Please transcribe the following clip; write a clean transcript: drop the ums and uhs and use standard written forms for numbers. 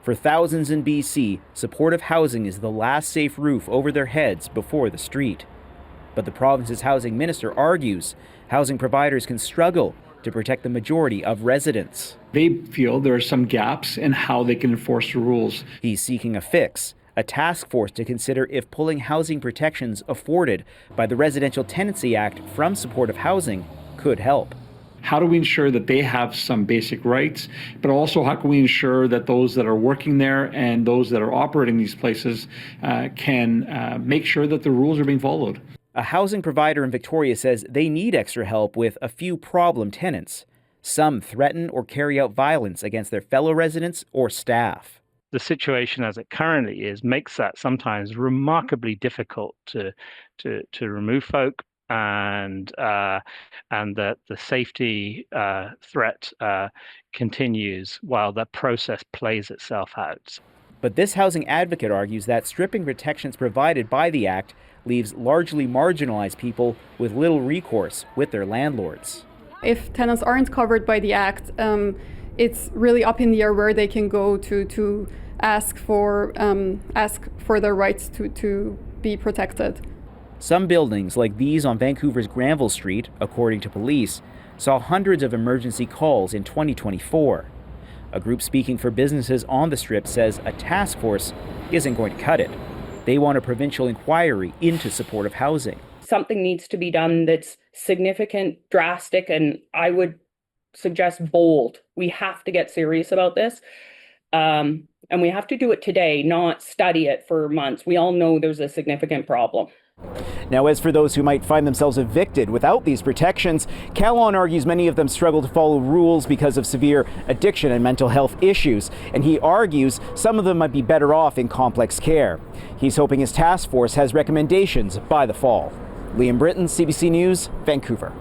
For thousands in BC, supportive housing is the last safe roof over their heads before the street. But the province's housing minister argues housing providers can struggle to protect the majority of residents. They feel there are some gaps in how they can enforce the rules. He's seeking a fix, a task force to consider if pulling housing protections afforded by the Residential Tenancy Act from supportive housing could help. How do we ensure that they have some basic rights, but also how can we ensure that those that are working there and those that are operating these places can make sure that the rules are being followed? A housing provider in Victoria says they need extra help with a few problem tenants. Some threaten or carry out violence against their fellow residents or staff. The situation as it currently is makes that sometimes remarkably difficult to remove folk, and that the safety threat continues while the process plays itself out. But this housing advocate argues that stripping protections provided by the Act leaves largely marginalized people with little recourse with their landlords. If tenants aren't covered by the Act, it's really up in the air where they can go to ask for their rights to be protected. Some buildings, like these on Vancouver's Granville Street, according to police, saw hundreds of emergency calls in 2024. A group speaking for businesses on the Strip says a task force isn't going to cut it. They want a provincial inquiry into supportive housing. Something needs to be done that's significant, drastic, and I would suggest bold. We have to get serious about this. And we have to do it today, not study it for months. We all know there's a significant problem. Now, as for those who might find themselves evicted without these protections, Calon argues many of them struggle to follow rules because of severe addiction and mental health issues. And he argues some of them might be better off in complex care. He's hoping his task force has recommendations by the fall. Liam Britten, CBC News, Vancouver.